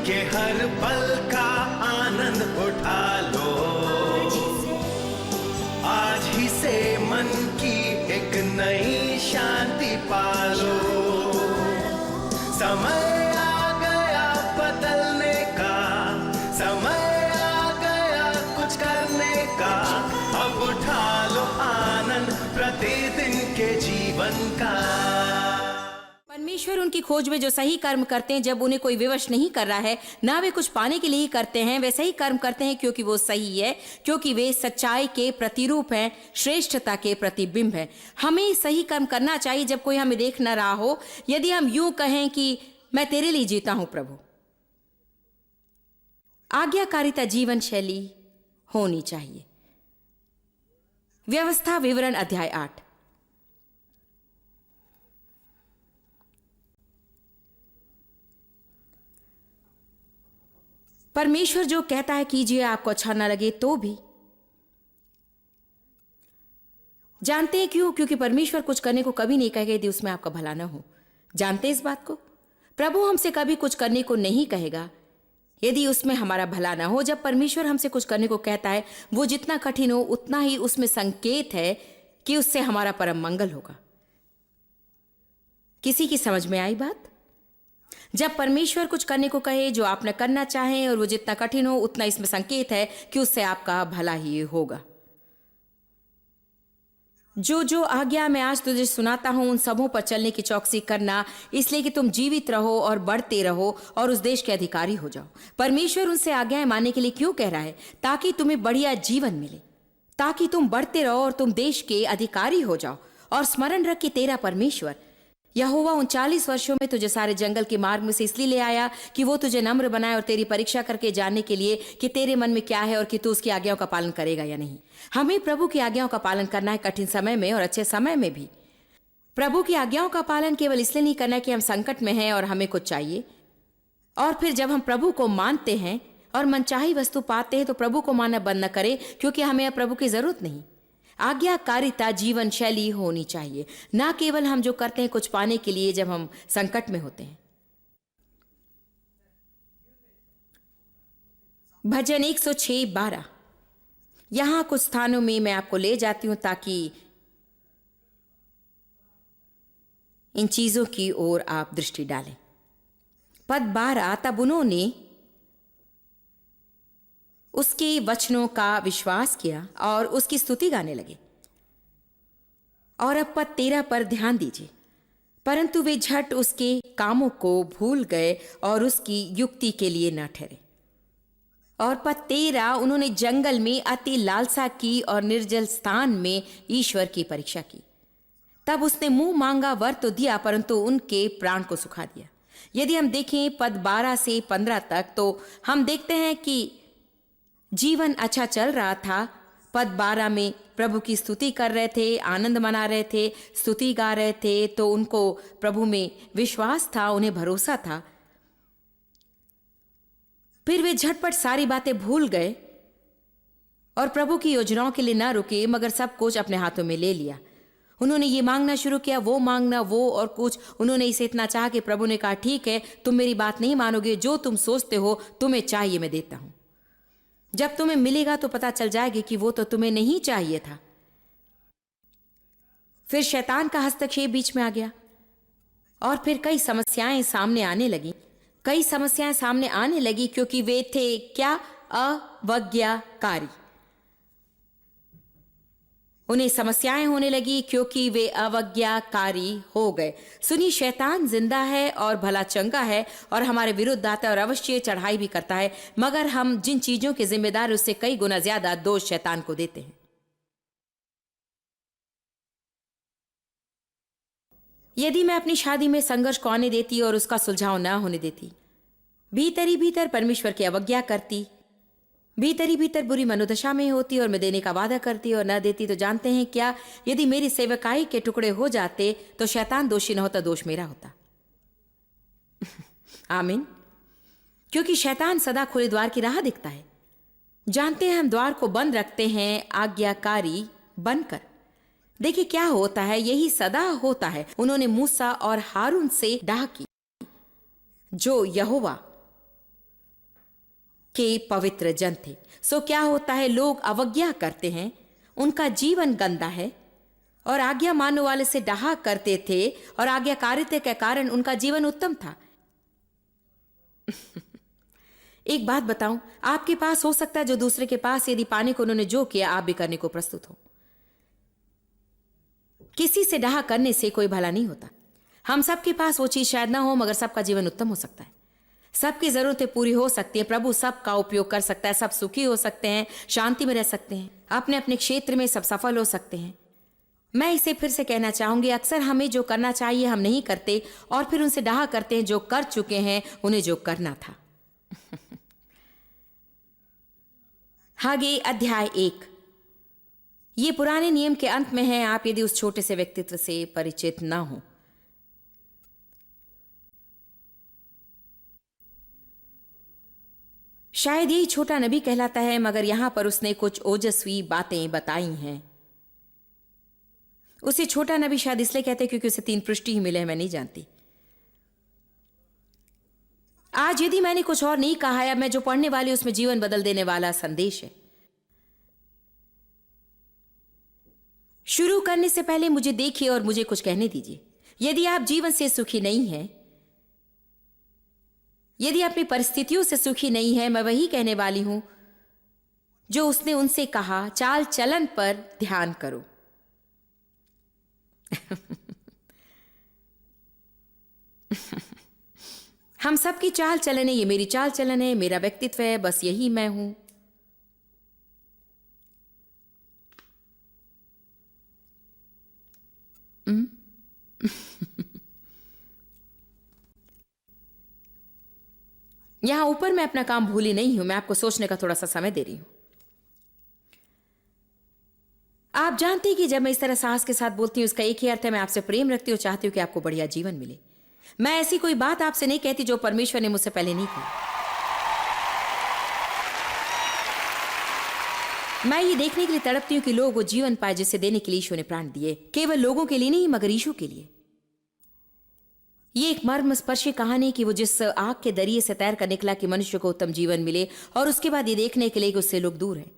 के हर पल का आनंद उठा लो। आज ही से मन की एक नई शांति पालो। समय आ गया बदलने का, समय आ गया कुछ करने का। अब उठा लो आनंद प्रतिदिन के जीवन का। परमेश्वर उनकी खोज में जो सही कर्म करते हैं, जब उन्हें कोई विवश नहीं कर रहा है, ना वे कुछ पाने के लिए ही करते हैं, वे सही कर्म करते हैं क्योंकि वो सही है, क्योंकि वे सच्चाई के प्रतिरूप हैं, श्रेष्ठता के प्रतिबिंब हैं। हमें सही कर्म करना चाहिए जब कोई हमें देख न रहा हो। यदि हम यूं कहें कि मैं तेरे लिए जीता हूं प्रभु। आज्ञाकारिता जीवन शैली होनी चाहिए। व्यवस्था विवरण अध्याय 8। परमेश्वर जो कहता है कीजिए, आपको अच्छा ना लगे तो भी। जानते हैं क्यों? क्योंकि परमेश्वर कुछ करने को कभी नहीं कहेगा यदि उसमें आपका भला ना हो। जानते हैं इस बात को? प्रभु हमसे कभी कुछ करने को नहीं कहेगा यदि उसमें हमारा भला ना हो। जब परमेश्वर हमसे कुछ करने को कहता है, वो जितना कठिन हो उतना ही उसमें संकेत है कि उससे हमारा परम मंगल होगा। किसी की समझ में आई बात? जब परमेश्वर कुछ करने को कहे जो आप न करना चाहें और वो जितना कठिन हो उतना इसमें संकेत है कि उससे आपका भला ही होगा। जो आज्ञा मैं आज तुझे सुनाता हूं, उन सबों पर चलने की चौकसी करना, इसलिए कि तुम जीवित रहो और बढ़ते रहो और उस देश के अधिकारी हो जाओ। परमेश्वर उनसे आज्ञाएं मानने के लिए क्यों कह रहा है? ताकि तुम्हें बढ़िया जीवन मिले, ताकि तुम बढ़ते रहो और तुम देश के अधिकारी हो जाओ। और स्मरण रख कि तेरा परमेश्वर यहोवा 39 वर्षों में तुझे सारे जंगल के मार्ग में से इसलिए ले आया कि वो तुझे नम्र बनाए और तेरी परीक्षा करके जानने के लिए कि तेरे मन में क्या है और कि तू उसकी आज्ञाओं का पालन करेगा या नहीं। हमें प्रभु की आज्ञाओं का पालन करना है, कठिन समय में और अच्छे समय में भी। प्रभु की आज्ञाओं का पालन केवल इसलिए नहीं करना कि हम संकट में हैं और हमें कुछ चाहिए, और फिर जब हम प्रभु को मानते हैं और मनचाही वस्तु पाते हैं तो प्रभु को मानना बंद न करें, क्योंकि हमें अब प्रभु की जरूरत नहीं। आज्ञाकारिता जीवन शैली होनी चाहिए, ना केवल हम जो करते हैं कुछ पाने के लिए जब हम संकट में होते हैं। भजन 106:12। यहां कुछ स्थानों में मैं आपको ले जाती हूं ताकि इन चीजों की ओर आप दृष्टि डालें। पद 12, तब उन्होंने उसके वचनों का विश्वास किया और उसकी स्तुति गाने लगे। और अब पद 13 पर ध्यान दीजिए। परंतु वे झट उसके कामों को भूल गए और उसकी युक्ति के लिए न ठहरे। और पद 13, उन्होंने जंगल में अति लालसा की और निर्जल स्थान में ईश्वर की परीक्षा की। तब उसने मुंह मांगा वर तो दिया, परंतु उनके प्राण को सुखा दिया। यदि हम देखें पद 12 से 15 तक तो हम देखते हैं कि जीवन अच्छा चल रहा था। पद 12 में प्रभु की स्तुति कर रहे थे, आनंद मना रहे थे, स्तुति गा रहे थे, तो उनको प्रभु में विश्वास था, उन्हें भरोसा था। फिर वे झटपट सारी बातें भूल गए और प्रभु की योजनाओं के लिए ना रुके, मगर सब कुछ अपने हाथों में ले लिया। उन्होंने ये मांगना शुरू किया, वो मांगना, वो और कुछ। उन्होंने इसे इतना चाहा कि प्रभु ने कहा, ठीक है, तुम मेरी बात नहीं मानोगे, जो तुम सोचते हो तुम्हें चाहिए मैं देता हूं। जब तुम्हें मिलेगा तो पता चल जाएगी कि वो तो तुम्हें नहीं चाहिए था। फिर शैतान का हस्तक्षेप बीच में आ गया और फिर कई समस्याएं सामने आने लगी, क्योंकि वे थे क्या? अवज्ञाकारी। उन्हें समस्याएं होने लगी क्योंकि वे अवज्ञाकारी हो गए। सुनिए, शैतान जिंदा है और भला चंगा है और हमारे विरुद्ध आता है और अवश्य चढ़ाई भी करता है, मगर हम जिन चीजों के जिम्मेदार उससे कई गुना ज्यादा दोष शैतान को देते हैं। यदि मैं अपनी शादी में संघर्ष को आने देती और उसका सुलझाव ना होने देती, भीतर ही भीतर परमेश्वर की अवज्ञा करती, भीतर ही भीतर बुरी मनोदशा में होती और मैं देने का वादा करती और न देती, तो जानते हैं क्या? यदि मेरी सेवकाई के टुकड़े हो जाते तो शैतान दोषी न होता, दोष मेरा होता। आमीन। क्योंकि शैतान सदा खुले द्वार की राह दिखता है। जानते हैं हम द्वार को बंद रखते हैं आज्ञाकारी बनकर। देखिए क्या होता है, यही सदा होता है। उन्होंने मूसा और हारून से डाह की, जो यहोवा के पवित्र जन थे। सो क्या होता है, लोग अवज्ञा करते हैं, उनका जीवन गंदा है और आज्ञा मानने वाले से डहा करते थे और आज्ञाकारिता के कारण उनका जीवन उत्तम था। एक बात बताऊं, आपके पास हो सकता है जो दूसरे के पास, यदि पाने को उन्होंने जो किया आप भी करने को प्रस्तुत हो। किसी से डहा करने से कोई भला नहीं होता। हम सबके पास वो चीज शायद ना हो, मगर सबका जीवन उत्तम हो सकता है, सबकी जरूरतें पूरी हो सकती है, प्रभु सबका उपयोग कर सकता है, सब सुखी हो सकते हैं, शांति में रह सकते हैं, अपने अपने क्षेत्र में सब सफल हो सकते हैं। मैं इसे फिर से कहना चाहूंगी, अक्सर हमें जो करना चाहिए हम नहीं करते और फिर उनसे डहा करते हैं जो कर चुके हैं उन्हें जो करना था। हागे अध्याय 1। ये पुराने नियम के अंत में है, आप यदि उस छोटे से व्यक्तित्व से परिचित ना हो। शायद यही छोटा नबी कहलाता है, मगर यहां पर उसने कुछ ओजस्वी बातें बताई हैं। उसे छोटा नबी शायद इसलिए कहते हैं क्योंकि उसे 3 पृष्ठ ही मिले हैं, मैं नहीं जानती। आज यदि मैंने कुछ और नहीं कहा है, अब मैं जो पढ़ने वाली उसमें जीवन बदल देने वाला संदेश है। शुरू करने से पहले मुझे देखिए और मुझे कुछ कहने दीजिए। यदि आप जीवन से सुखी नहीं हैं, यदि अपनी परिस्थितियों से सुखी नहीं है, मैं वही कहने वाली हूं जो उसने उनसे कहा, चाल चलन पर ध्यान करो। हम सबकी चाल चलन है, ये मेरी चाल चलन है, मेरा व्यक्तित्व है, बस यही मैं हूं। यहां ऊपर मैं अपना काम भूली नहीं हूं, मैं आपको सोचने का थोड़ा सा समय दे रही हूं। आप जानते हैं कि जब मैं इस तरह साहस के साथ बोलती हूं उसका एक ही अर्थ है, मैं आपसे प्रेम रखती हूं, चाहती हूं कि आपको बढ़िया जीवन मिले। मैं ऐसी कोई बात आपसे नहीं कहती जो परमेश्वर ने मुझसे पहले नहीं की। मैं ये देखने के लिए तड़पती हूं कि लोग वो जीवन पाए जिसे देने के लिए यीशु ने प्राण दिए, केवल लोगों के लिए नहीं मगर यीशु के लिए। ये एक मर्मस्पर्शी कहानी है कि वो जिस आग के दरिये से तैर कर निकला कि मनुष्य को उत्तम जीवन मिले, और उसके बाद ये देखने के लिए कि उससे लोग दूर हैं,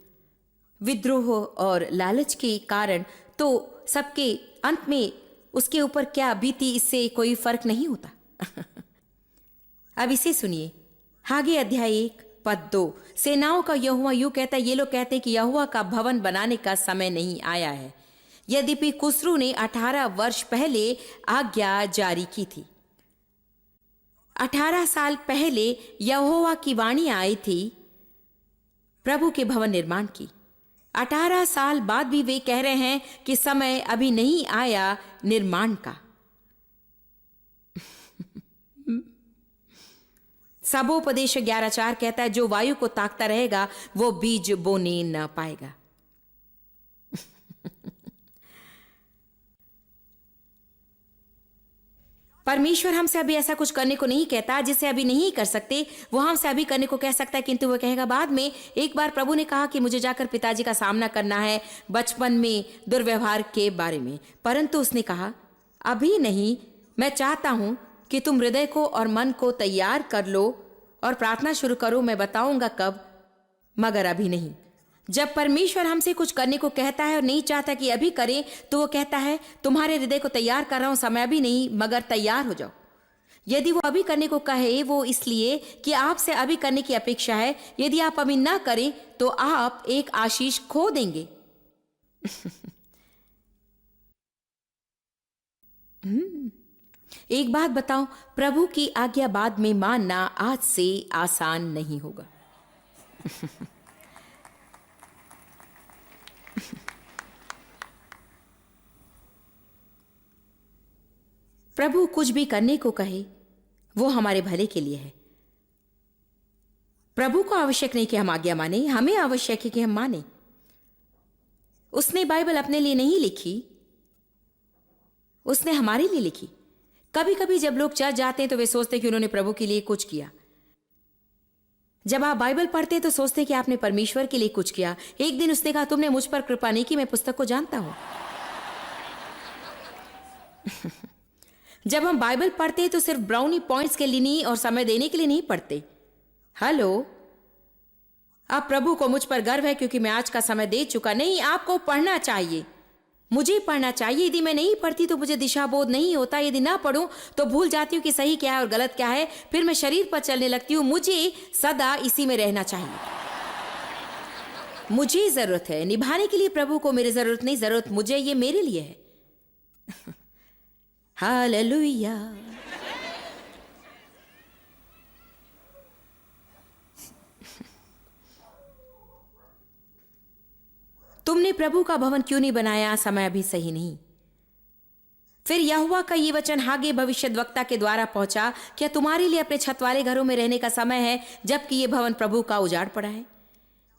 विद्रोह और लालच के कारण, तो सबके अंत में उसके ऊपर क्या बीती इससे कोई फर्क नहीं होता। अब इसे सुनिए, हागे अध्याय 1 पद 2। सेनाओं का यहोवा यूं कहता है, ये लोग कहते हैं कि यहोवा का भवन बनाने का समय नहीं आया है, यद्यपि कुसरू ने 18 वर्ष पहले आज्ञा जारी की थी। 18 साल पहले यहोवा की वाणी आई थी प्रभु के भवन निर्माण की। 18 साल बाद भी वे कह रहे हैं कि समय अभी नहीं आया निर्माण का। सबोपदेश 11:4 कहता है, जो वायु को ताकता रहेगा वो बीज बोने न पाएगा। परमेश्वर हमसे अभी ऐसा कुछ करने को नहीं कहता जिसे अभी नहीं कर सकते। वो हमसे अभी करने को कह सकता है, किंतु वो कहेगा बाद में। एक बार प्रभु ने कहा कि मुझे जाकर पिताजी का सामना करना है बचपन में दुर्व्यवहार के बारे में, परंतु उसने कहा अभी नहीं, मैं चाहता हूं कि तुम हृदय को और मन को तैयार कर लो और प्रार्थना शुरू करो, मैं बताऊंगा कब, मगर अभी नहीं। जब परमेश्वर हमसे कुछ करने को कहता है और नहीं चाहता कि अभी करें, तो वो कहता है तुम्हारे हृदय को तैयार कर रहा हूं, समय अभी नहीं मगर तैयार हो जाओ। यदि वो अभी करने को कहे, वो इसलिए कि आपसे अभी करने की अपेक्षा है। यदि आप अभी ना करें तो आप एक आशीष खो देंगे। एक बात बताओ, प्रभु की आज्ञा बाद में मानना आज से आसान नहीं होगा। प्रभु कुछ भी करने को कहे वो हमारे भले के लिए है। प्रभु को आवश्यक नहीं कि हम आज्ञा माने, हमें आवश्यक है कि हम माने। उसने बाइबल अपने लिए नहीं लिखी, उसने हमारे लिए लिखी। कभी कभी जब लोग चर्च जाते हैं तो वे सोचते हैं कि उन्होंने प्रभु के लिए कुछ किया। जब आप बाइबल पढ़ते हैं तो सोचते हैं कि आपने परमेश्वर के लिए कुछ किया। एक दिन उसने कहा तुमने मुझ पर कृपा नहीं की, मैं पुस्तक को जानता हूं। जब हम बाइबल पढ़ते हैं तो सिर्फ ब्राउनी पॉइंट्स के लिए नहीं और समय देने के लिए नहीं पढ़ते। हेलो, अब प्रभु को मुझ पर गर्व है क्योंकि मैं आज का समय दे चुका। नहीं, आपको पढ़ना चाहिए, मुझे पढ़ना चाहिए। यदि मैं नहीं पढ़ती तो मुझे दिशा बोध नहीं होता। यदि ना पढूं तो भूल जाती हूँ कि सही क्या है और गलत क्या है। फिर मैं शरीर पर चलने लगती हूँ। मुझे सदा इसी में रहना चाहिए। मुझे जरूरत है निभाने के लिए प्रभु को, मेरी जरूरत नहीं, जरूरत मुझे, ये मेरे लिए है। हालेलुया। तुमने प्रभु का भवन क्यों नहीं बनाया? समय अभी सही नहीं। फिर यहोवा का ये वचन हागे भविष्यद्वक्ता के द्वारा पहुंचा, क्या तुम्हारे लिए अपने छत वाले घरों में रहने का समय है, जबकि ये भवन प्रभु का उजाड़ पड़ा है?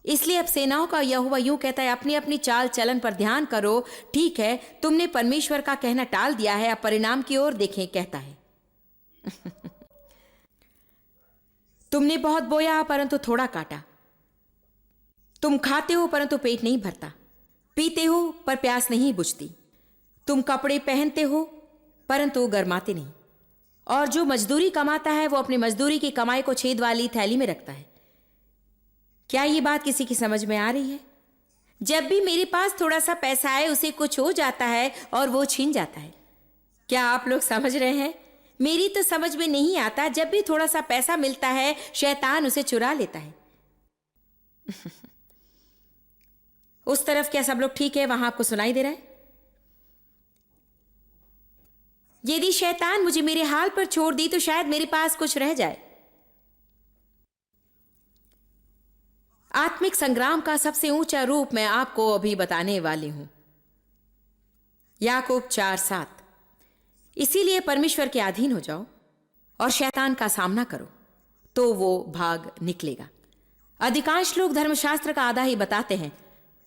इसलिए अब सेनाओं का यहोवा यूं कहता है, अपनी अपनी चाल चलन पर ध्यान करो। ठीक है, तुमने परमेश्वर का कहना टाल दिया है, अब परिणाम की ओर देखें, कहता है। तुमने बहुत बोया परंतु थोड़ा काटा। तुम खाते हो परंतु पेट नहीं भरता, पीते हो पर प्यास नहीं बुझती। तुम कपड़े पहनते हो परंतु गरमाते नहीं, और जो मजदूरी कमाता है वो अपनी मजदूरी की कमाई को छेद वाली थैली में रखता है। क्या ये बात किसी की समझ में आ रही है? जब भी मेरे पास थोड़ा सा पैसा है, उसे कुछ हो जाता है और वो छीन जाता है। क्या आप लोग समझ रहे हैं? मेरी तो समझ में नहीं आता। जब भी थोड़ा सा पैसा मिलता है, शैतान उसे चुरा लेता है। उस तरफ क्या सब लोग ठीक है? वहां आपको सुनाई दे रहा है? यदि शैतान मुझे मेरे हाल पर छोड़ दी तो शायद मेरे पास कुछ रह जाए। आत्मिक संग्राम का सबसे ऊंचा रूप मैं आपको अभी बताने वाली हूं। याकूब 4:7। इसीलिए परमेश्वर के अधीन हो जाओ और शैतान का सामना करो तो वो भाग निकलेगा। अधिकांश लोग धर्मशास्त्र का आधा ही बताते हैं।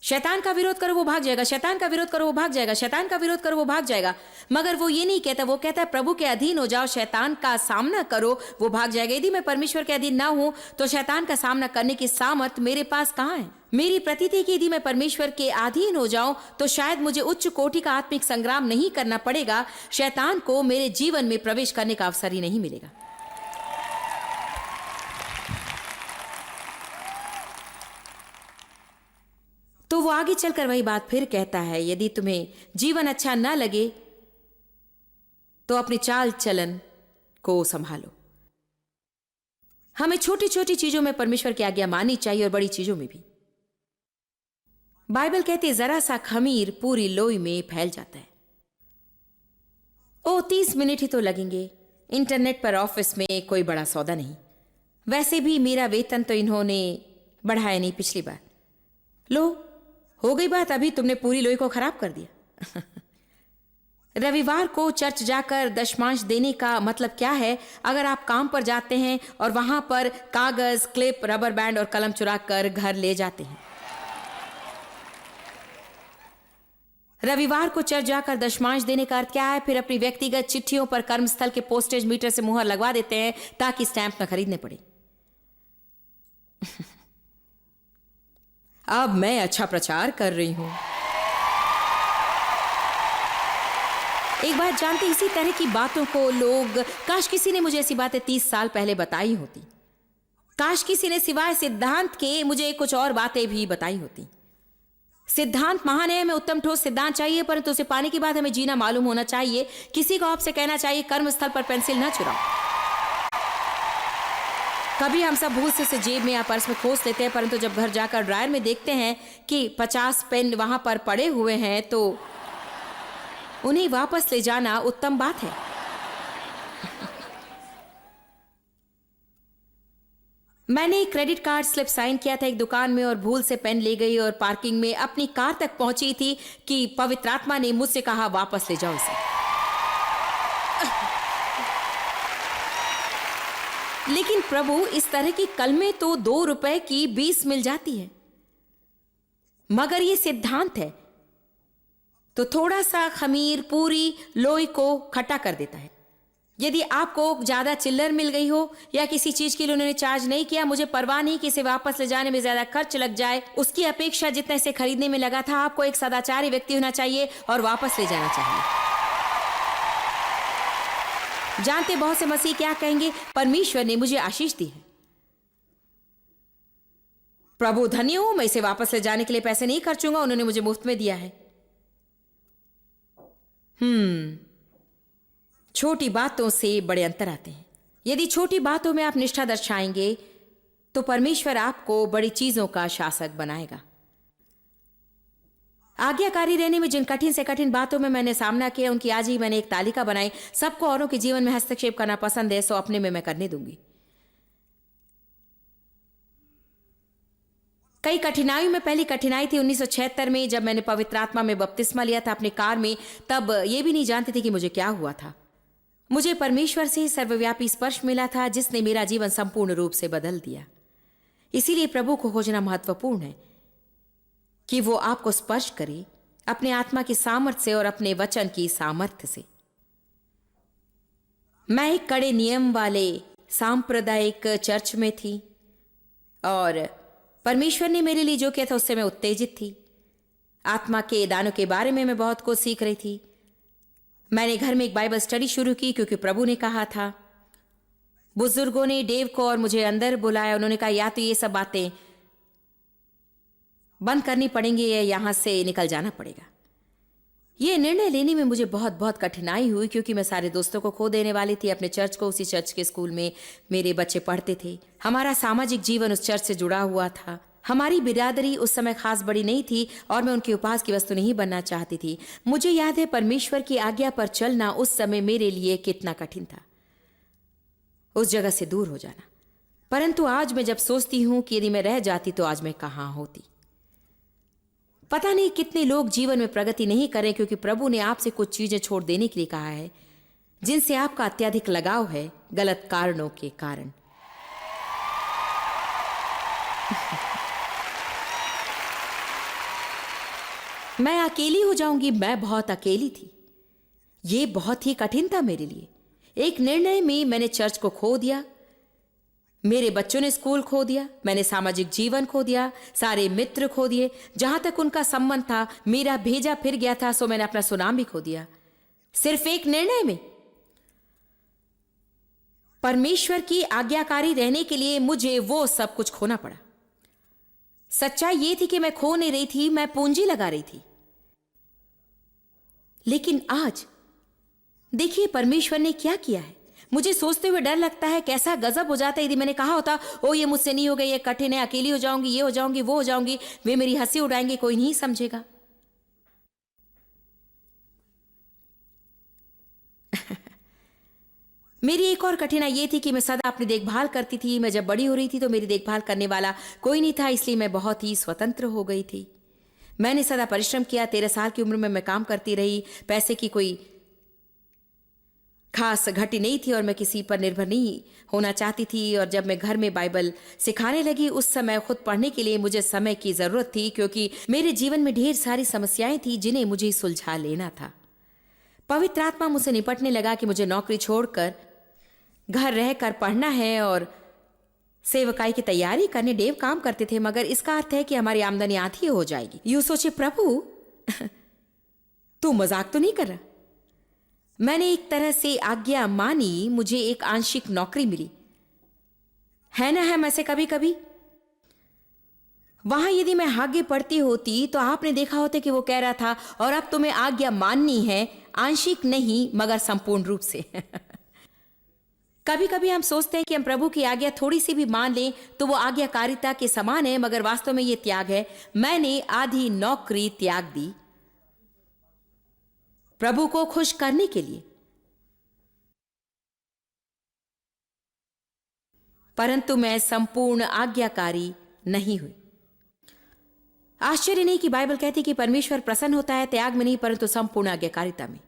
शैतान का विरोध करो वो भाग जाएगा, शैतान का विरोध करो वो भाग जाएगा, शैतान का विरोध करो वो भाग जाएगा। मगर वो ये नहीं कहता, वो कहता है प्रभु के अधीन हो जाओ, शैतान का सामना करो, वो भाग जाएगा। यदि मैं परमेश्वर के अधीन ना हूं तो शैतान का सामना करने की सामर्थ मेरे पास कहां है? मेरी प्रतीति की यदि मैं परमेश्वर के अधीन हो जाऊं तो शायद मुझे उच्च कोटि का आत्मिक संग्राम नहीं करना पड़ेगा। शैतान को मेरे जीवन में प्रवेश करने का अवसर ही नहीं मिलेगा। तो वो आगे चलकर वही बात फिर कहता है, यदि तुम्हें जीवन अच्छा ना लगे तो अपनी चाल चलन को संभालो। हमें छोटी छोटी चीजों में परमेश्वर की आज्ञा माननी चाहिए और बड़ी चीजों में भी। बाइबल कहती है जरा सा खमीर पूरी लोई में फैल जाता है। ओ 30 मिनट ही तो लगेंगे, इंटरनेट पर ऑफिस में कोई बड़ा सौदा नहीं। वैसे भी मेरा वेतन तो इन्होंने बढ़ाया नहीं पिछली बार। लो, हो गई बात, अभी तुमने पूरी लोई को खराब कर दिया। रविवार को चर्च जाकर दशमांश देने का मतलब क्या है? अगर आप काम पर जाते हैं और वहां पर कागज, क्लिप, रबर बैंड और कलम चुरा कर घर ले जाते हैं। रविवार को चर्च जाकर दशमांश देने का अर्थ क्या है? फिर अपनी व्यक्तिगत चिट्ठियों पर कर्मस्थल के पोस्टेज मीटर से मुहर लगवा देते हैं ताकि स्टैंप न खरीदने पड़े। अब मैं अच्छा प्रचार कर रही हूं। एक बात जानते, इसी तरह की बातों को लोग, काश किसी ने मुझे ऐसी बातें 30 साल पहले बताई होती। काश किसी ने सिवाय सिद्धांत के मुझे कुछ और बातें भी बताई होती। सिद्धांत महान है, हमें उत्तम ठोस सिद्धांत चाहिए, परंतु उसे पाने के बाद हमें जीना मालूम होना चाहिए। किसी को आपसे कहना चाहिए कर्मस्थल पर पेंसिल न चुराओ। कभी हम सब भूल से उसे जेब में या पर्स में खोस लेते हैं, परंतु जब घर जाकर ड्रायर में देखते हैं कि 50 पेन वहां पर पड़े हुए हैं तो उन्हें वापस ले जाना उत्तम बात है। मैंने एक क्रेडिट कार्ड स्लिप साइन किया था एक दुकान में और भूल से पेन ले गई और पार्किंग में अपनी कार तक पहुंची थी कि पवित्र आत्मा ने मुझसे कहा वापस ले जाओ इसे। लेकिन प्रभु, इस तरह की कलमें तो 2 रुपए की 20 मिल जाती है, मगर ये सिद्धांत है तो थोड़ा सा खमीर पूरी लोई को खट्टा कर देता है। यदि आपको ज्यादा चिल्लर मिल गई हो या किसी चीज के लिए उन्होंने चार्ज नहीं किया, मुझे परवाह नहीं कि इसे वापस ले जाने में ज्यादा खर्च लग जाए, उसकी अपेक्षा जितना इसे खरीदने में लगा था, आपको एक सदाचारी व्यक्ति होना चाहिए और वापस ले जाना चाहिए। जानते बहुत से मसीह क्या कहेंगे? परमेश्वर ने मुझे आशीष दी है, प्रभु धन्य हो, मैं इसे वापस ले जाने के लिए पैसे नहीं खर्चूंगा, उन्होंने मुझे मुफ्त में दिया है। छोटी बातों से बड़े अंतर आते हैं। यदि छोटी बातों में आप निष्ठा दर्शाएंगे तो परमेश्वर आपको बड़ी चीजों का शासक बनाएगा। आज्ञाकारी रहने में जिन कठिन से कठिन बातों में मैंने सामना किया, उनकी आज ही मैंने एक तालिका बनाई। सबको औरों के जीवन में हस्तक्षेप करना पसंद है, सो अपने में मैं करने दूंगी। कई कठिनाइयों में पहली कठिनाई थी 1976 में, जब मैंने पवित्र आत्मा में बपतिस्मा लिया था अपनी कार में। तब यह भी नहीं जानती थी कि मुझे क्या हुआ था। मुझे परमेश्वर से सर्वव्यापी स्पर्श मिला था जिसने मेरा जीवन संपूर्ण रूप से बदल दिया। इसीलिए प्रभु को खोजना महत्वपूर्ण है कि वो आपको स्पर्श करे अपने आत्मा की सामर्थ्य से और अपने वचन की सामर्थ्य से। मैं एक कड़े नियम वाले सांप्रदायिक चर्च में थी और परमेश्वर ने मेरे लिए जो किया था उससे मैं उत्तेजित थी। आत्मा के दानों के बारे में मैं बहुत कुछ सीख रही थी। मैंने घर में एक बाइबल स्टडी शुरू की क्योंकि प्रभु ने कहा था। बुजुर्गों ने डेव को और मुझे अंदर बुलाया। उन्होंने कहा या तो ये सब बातें बंद करनी पड़ेंगी या यहां से निकल जाना पड़ेगा। ये निर्णय लेने में मुझे बहुत बहुत कठिनाई हुई क्योंकि मैं सारे दोस्तों को खो देने वाली थी। अपने चर्च को, उसी चर्च के स्कूल में मेरे बच्चे पढ़ते थे। हमारा सामाजिक जीवन उस चर्च से जुड़ा हुआ था। हमारी बिरादरी उस समय खास बड़ी नहीं थी और मैं उनके उपास की वस्तु नहीं बनना चाहती थी। मुझे याद है परमेश्वर की आज्ञा पर चलना उस समय मेरे लिए कितना कठिन था, उस जगह से दूर हो जाना। परंतु आज मैं जब सोचती हूं कि यदि मैं रह जाती तो आज मैं कहां होती। पता नहीं कितने लोग जीवन में प्रगति नहीं करें क्योंकि प्रभु ने आपसे कुछ चीजें छोड़ देने के लिए कहा है जिनसे आपका अत्यधिक लगाव है, गलत कारणों के कारण। मैं अकेली हो जाऊंगी। मैं बहुत अकेली थी। यह बहुत ही कठिन था मेरे लिए। एक निर्णय में मैंने चर्च को खो दिया, मेरे बच्चों ने स्कूल खो दिया, मैंने सामाजिक जीवन खो दिया, सारे मित्र खो दिए, जहां तक उनका संबंध था मेरा भेजा फिर गया था, सो मैंने अपना सुनाम भी खो दिया सिर्फ एक निर्णय में। परमेश्वर की आज्ञाकारी रहने के लिए मुझे वो सब कुछ खोना पड़ा। सच्चाई ये थी कि मैं खो नहीं रही थी, मैं पूंजी लगा रही थी। लेकिन आज देखिए परमेश्वर ने क्या किया है। मुझे सोचते हुए डर लगता है कैसा गजब हो जाता है यदि मैंने कहा होता ओ ये मुझसे नहीं होगा, ये कठिन है, अकेली हो जाऊंगी, ये हो जाऊंगी, वो हो जाऊंगी, वे मेरी हंसी उड़ाएंगे, कोई नहीं समझेगा। मेरी एक और कठिनाई ये थी कि मैं सदा अपनी देखभाल करती थी। मैं जब बड़ी हो रही थी तो मेरी देखभाल करने वाला कोई नहीं था, इसलिए मैं बहुत ही स्वतंत्र हो गई थी। मैंने सदा परिश्रम किया। 13 साल की उम्र में मैं काम करती रही। पैसे की कोई खास घटी नहीं थी और मैं किसी पर निर्भर नहीं होना चाहती थी। और जब मैं घर में बाइबल सिखाने लगी उस समय खुद पढ़ने के लिए मुझे समय की जरूरत थी क्योंकि मेरे जीवन में ढेर सारी समस्याएं थी जिन्हें मुझे सुलझा लेना था। पवित्र आत्मा मुझसे निपटने लगा कि मुझे नौकरी छोड़कर घर रहकर पढ़ना है और सेवकाई की तैयारी करने। डेव काम करते थे मगर इसका अर्थ है कि हमारी आमदनी आधी हो जाएगी। यूं सोचे प्रभु तू मजाक तो नहीं कर रहा। मैंने एक तरह से आज्ञा मानी। मुझे एक आंशिक नौकरी मिली है ना। है ऐसे कभी कभी वहां यदि मैं आगे पढ़ती होती तो आपने देखा होता कि वो कह रहा था और अब तुम्हें आज्ञा माननी है, आंशिक नहीं मगर संपूर्ण रूप से। कभी कभी हम सोचते हैं कि हम प्रभु की आज्ञा थोड़ी सी भी मान लें तो वो आज्ञाकारिता के समान है, मगर वास्तव में ये त्याग है। मैंने आधी नौकरी त्याग दी प्रभु को खुश करने के लिए, परंतु मैं संपूर्ण आज्ञाकारी नहीं हुई। आश्चर्य नहीं कि बाइबल कहती कि परमेश्वर प्रसन्न होता है त्याग में नहीं परंतु संपूर्ण आज्ञाकारिता में।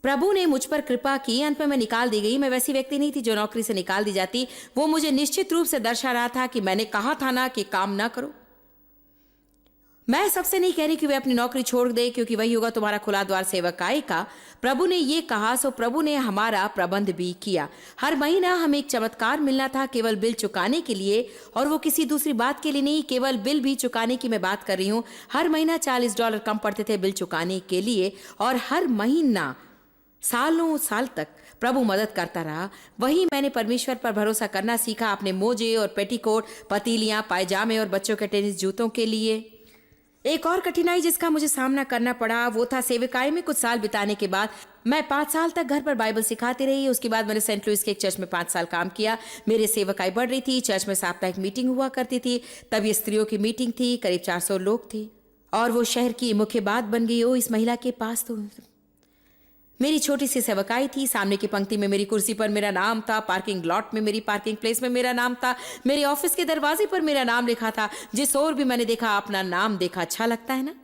प्रभु ने मुझ पर कृपा की। अंत में मैं निकाल दी गई। मैं वैसी व्यक्ति नहीं थी जो नौकरी से निकाल दी जाती। वो मुझे निश्चित रूप से दर्शा रहा था कि मैंने कहा था ना कि काम ना करो। मैं सबसे नहीं कह रही कि वे अपनी नौकरी छोड़ दे क्योंकि वही होगा तुम्हारा खुला द्वार सेवकाई का। प्रभु ने ये कहा सो प्रभु ने हमारा प्रबंध भी किया। हर महीना हमें एक चमत्कार मिलना था केवल बिल चुकाने के लिए, और वो किसी दूसरी बात के लिए नहीं, केवल बिल भी चुकाने की मैं बात कर रही हूँ। हर महीना $40 कम पड़ते थे बिल चुकाने के लिए, और हर महीना सालों साल तक प्रभु मदद करता रहा। वही मैंने परमेश्वर पर भरोसा करना सीखा अपने मोजे और पेटीकोट, पतीलियां, पायजामे और बच्चों के टेनिस जूतों के लिए। एक और कठिनाई जिसका मुझे सामना करना पड़ा वो था सेवकाई में कुछ साल बिताने के बाद। मैं 5 साल तक घर पर बाइबल सिखाती रही। उसके बाद मैंने सेंट लुइस के एक चर्च में 5 साल काम किया। मेरी सेवकाई बढ़ रही थी। चर्च में साप्ताहिक मीटिंग हुआ करती थी। तब ये स्त्रियों की मीटिंग थी, करीब 400 लोग थे और वो शहर की मुख्य बात बन गई। ओ, इस महिला के पास तो मेरी छोटी सी सेवकाई थी। सामने की पंक्ति में मेरी कुर्सी पर मेरा नाम था, पार्किंग लॉट में मेरी पार्किंग प्लेस में मेरा नाम था, मेरे ऑफिस के दरवाजे पर मेरा नाम लिखा था। जिस और भी मैंने देखा अपना नाम देखा। अच्छा लगता है ना?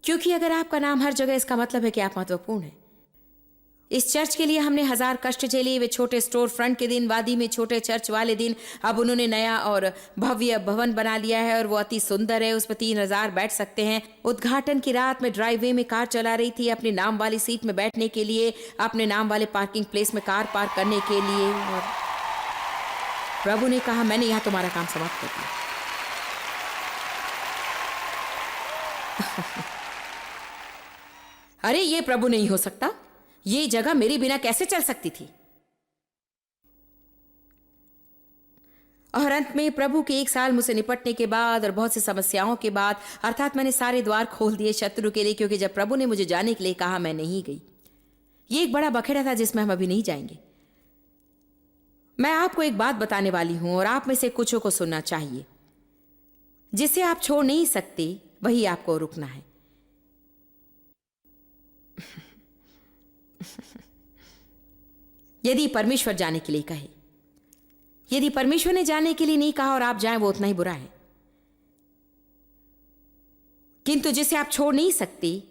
क्योंकि अगर आपका नाम हर जगह, इसका मतलब है कि आप महत्वपूर्ण हैं। इस चर्च के लिए हमने 1000 कष्ट झेले। वे छोटे स्टोर फ्रंट के दिन, वादी में छोटे चर्च वाले दिन। अब उन्होंने नया और भव्य भवन बना लिया है और वो अति सुंदर है। उस पर 3000 बैठ सकते हैं। उद्घाटन की रात में ड्राइववे में कार चला रही थी अपने नाम वाली सीट में बैठने के लिए, अपने नाम वाले पार्किंग प्लेस में कार पार्क करने के लिए। और प्रभु ने कहा, मैंने यहां तुम्हारा काम समाप्त कर दिया। अरे ये प्रभु नहीं हो सकता। ये जगह मेरे बिना कैसे चल सकती थी? और अंत में प्रभु के 1 साल मुझसे निपटने के बाद और बहुत सी समस्याओं के बाद, अर्थात मैंने सारे द्वार खोल दिए शत्रु के लिए, क्योंकि जब प्रभु ने मुझे जाने के लिए कहा मैं नहीं गई। ये एक बड़ा बखेड़ा था जिसमें हम अभी नहीं जाएंगे। मैं आपको एक बात बताने वाली हूं और आप में से कुछों को सुनना चाहिए। जिसे आप छोड़ नहीं सकते वही आपको रुकना है। यदि परमेश्वर जाने के लिए कहे, यदि परमेश्वर ने जाने के लिए नहीं कहा और आप जाएं, वो उतना ही बुरा है। किंतु जिसे आप छोड़ नहीं सकते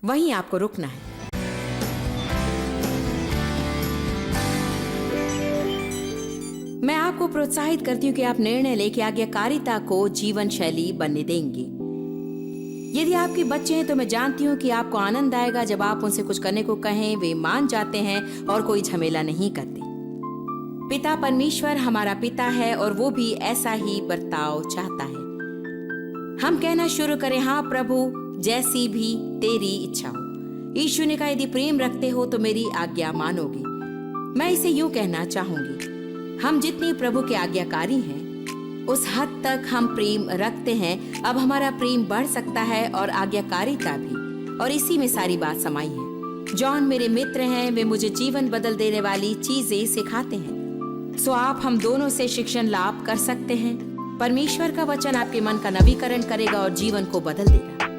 वहीं आपको रुकना है। मैं आपको प्रोत्साहित करती हूं कि आप निर्णय लेके आज्ञाकारिता को जीवन शैली बनने देंगे। यदि आपके बच्चे हैं तो मैं जानती हूँ कि आपको आनंद आएगा जब आप उनसे कुछ करने को कहें। वे मान जाते हैं और कोई झमेला नहीं करते। पिता परमेश्वर हमारा पिता है और वो भी ऐसा ही बर्ताव चाहता है। हम कहना शुरू करें, हाँ प्रभु, जैसी भी तेरी इच्छा हो। यीशु ने कहा, यदि प्रेम रखते हो तो मेरी आज्ञा मानोगे। मैं इसे यूं कहना चाहूंगी, हम जितने प्रभु के आज्ञाकारी हैं उस हद तक हम प्रेम रखते हैं। अब हमारा प्रेम बढ़ सकता है और आज्ञाकारिता भी, और इसी में सारी बात समाई है। जॉन मेरे मित्र हैं, वे मुझे जीवन बदल देने वाली चीजें सिखाते हैं। सो आप हम दोनों से शिक्षण लाभ कर सकते हैं। परमेश्वर का वचन आपके मन का नवीकरण करेगा और जीवन को बदल देगा।